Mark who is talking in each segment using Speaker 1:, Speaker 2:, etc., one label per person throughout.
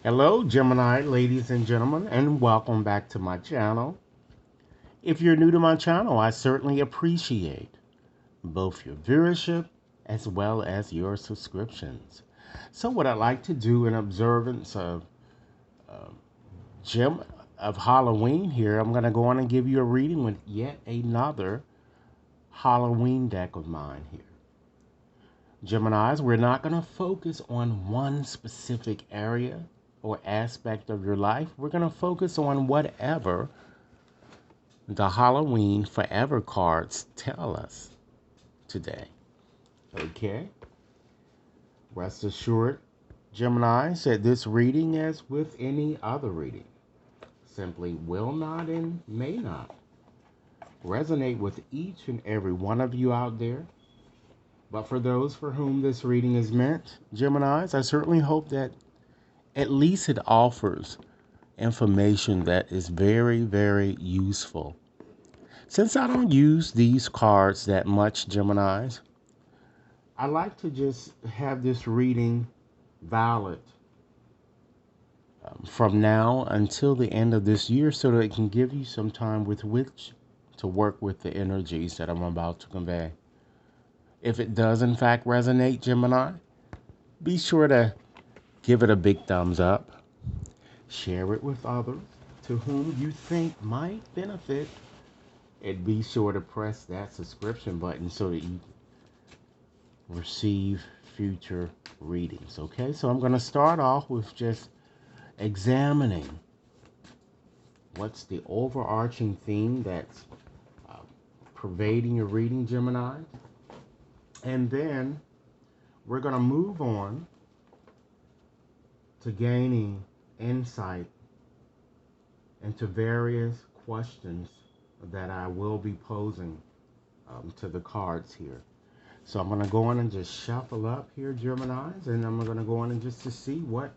Speaker 1: Hello, Gemini, ladies and gentlemen, and welcome back to my channel. If you're new to my channel, I certainly appreciate both your viewership as well as your subscriptions. So, what I'd like to do in observance of uh, Gem of Halloween here, I'm going to go on and give you a reading with yet another Halloween deck of mine here. Geminis, we're not going to focus on one specific area or aspect of your life. We're going to focus on whatever the Halloween Forever cards tell us today. Okay? Rest assured, Gemini, that this reading, as with any other reading, simply will not and may not resonate with each and every one of you out there. But for those for whom this reading is meant, Geminis, I certainly hope that at least it offers information that is very, very useful. Since I don't use these cards that much, Geminis, I like to just have this reading valid from now until the end of this year so that it can give you some time with which to work with the energies that I'm about to convey. If it does in fact resonate, Gemini, be sure to give it a big thumbs up, share it with others to whom you think might benefit, and be sure to press that subscription button so that you receive future readings. Okay, so I'm going to start off with just examining what's the overarching theme that's uh, pervading your reading, Gemini. And then we're going to move on to gaining insight into various questions that I will be posing to the cards here. So I'm going to go on and just shuffle up here, Geminis, and I'm going to go on and just to see what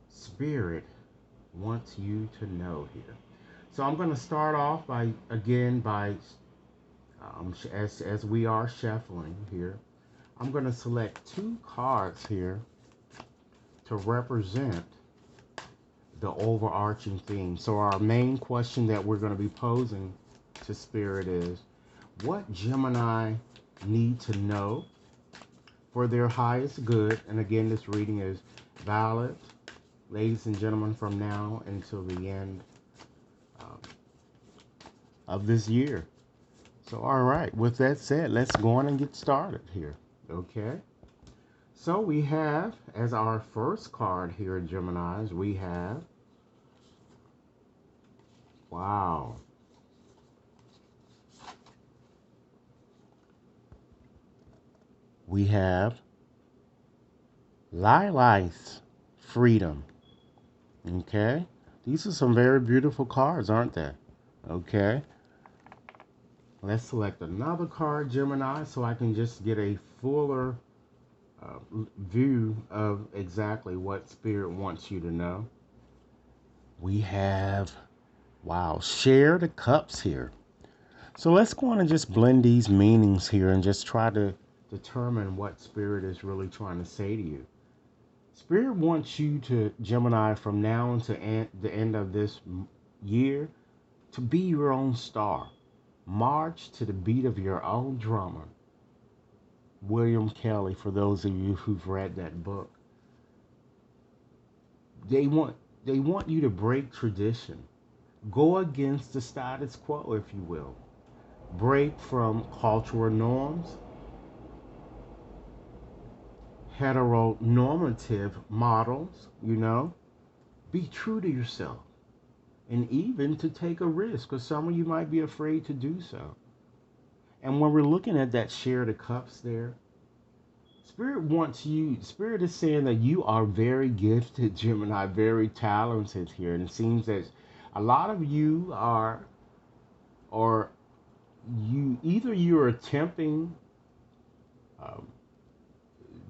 Speaker 1: Spirit wants you to know here. So I'm going to start off by, again, by, as we are shuffling here, I'm going to select two cards here to represent the overarching theme. So our main question that we're going to be posing to Spirit is, what Gemini need to know for their highest good? And again, this reading is valid, ladies and gentlemen, from now until the end um, of this year. So, all right, with that said, let's go on and get started here. Okay. So we have, as our first card here in Gemini's, we have, wow, we have Lily's Freedom. Okay. These are some very beautiful cards, aren't they? Okay. Let's select another card, Gemini, so I can just get a fuller uh, view of exactly what Spirit wants you to know. We have, wow, Share the Cups here. So let's go on and just blend these meanings here and just try to determine what Spirit is really trying to say to you. Spirit wants you to, Gemini, from now until the end of this year, to be your own star. March to the beat of your own drummer. William Kelly, for those of you who've read that book. They want they want you to break tradition. Go against the status quo, if you will. Break from cultural norms, heteronormative models. Be true to yourself. And even to take a risk, because some of you might be afraid to do so. And when we're looking at that share the cups there, Spirit is saying that you are very gifted, Gemini, very talented here. And it seems that a lot of you are, or you're attempting um,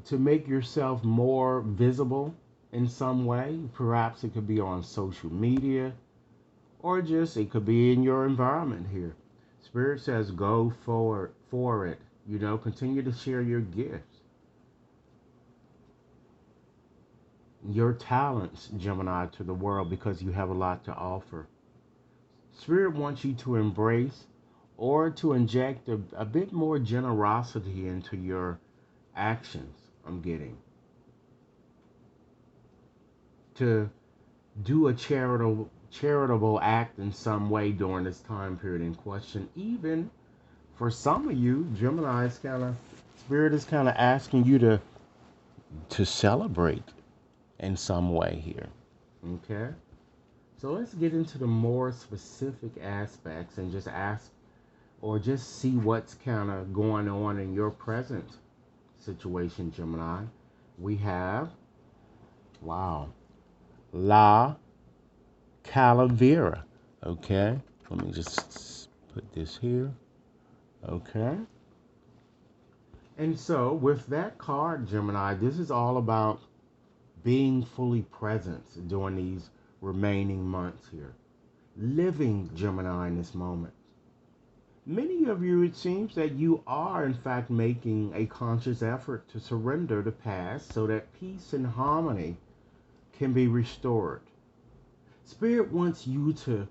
Speaker 1: to make yourself more visible in some way. Perhaps it could be on social media, or just it could be in your environment here. Spirit says go forward for it. Continue to share your gifts. your talents, Gemini, to the world because you have a lot to offer. Spirit wants you to embrace or to inject a bit more generosity into your actions. I'm getting to do a charitable act in some way during this time period in question. Even for some of you, Gemini is kind of Spirit is kind of asking you to celebrate in some way here. Okay? So let's get into the more specific aspects and just ask or just see what's kind of going on in your present situation, Gemini. We have, wow, La Calavera. Okay? Let me just put this here. Okay? And so, with that card, Gemini, this is all about being fully present during these remaining months here. Living, Gemini, in this moment. Many of you, it seems that you are, in fact, making a conscious effort to surrender the past so that peace and harmony can be restored. Spirit wants you to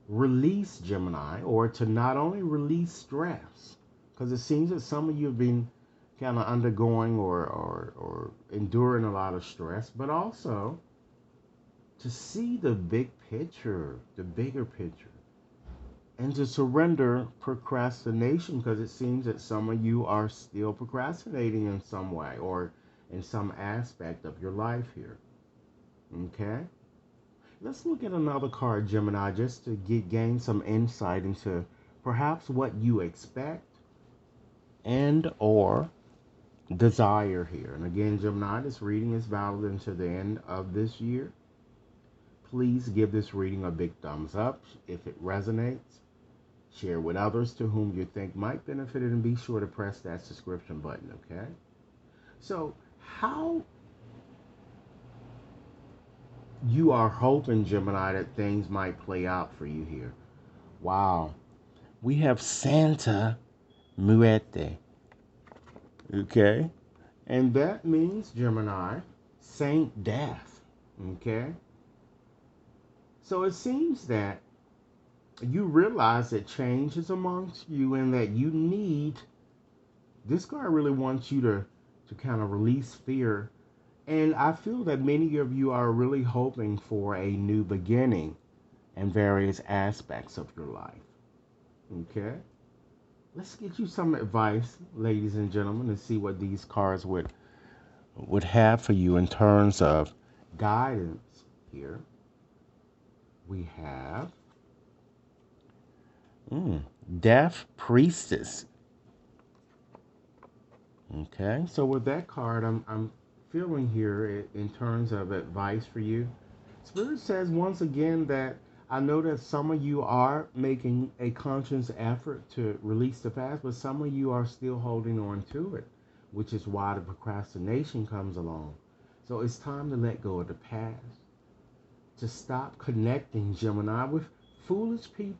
Speaker 1: release, Gemini, or to not only release stress, because it seems that some of you have been kind of undergoing or enduring a lot of stress, but also to see the big picture, the bigger picture, and to surrender procrastination, because it seems that some of you are still procrastinating in some way or in some aspect of your life here. Okay? Let's look at another card, Gemini, just to gain some insight into perhaps what you expect and or desire here. And again, Gemini, this reading is valid until the end of this year. Please give this reading a big thumbs up if it resonates. Share with others to whom you think might benefit it, and be sure to press that subscription button, okay? So, how you are hoping, Gemini, that things might play out for you here. Wow. We have Santa Muerte, okay? And that means, Gemini, Saint Death, okay? So it seems that you realize that change is amongst you and that you need, this card really wants you to kind of release fear. And I feel that many of you are really hoping for a new beginning in various aspects of your life. Okay? Let's get you some advice, ladies and gentlemen, and see what these cards would have for you in terms of guidance here. We have Death Priestess. Okay, so with that card, I'm feeling here in terms of advice for you. Spirit says once again that I know that some of you are making a conscious effort to release the past, but some of you are still holding on to it, which is why the procrastination comes along. So it's time to let go of the past, to stop connecting, Gemini, with foolish people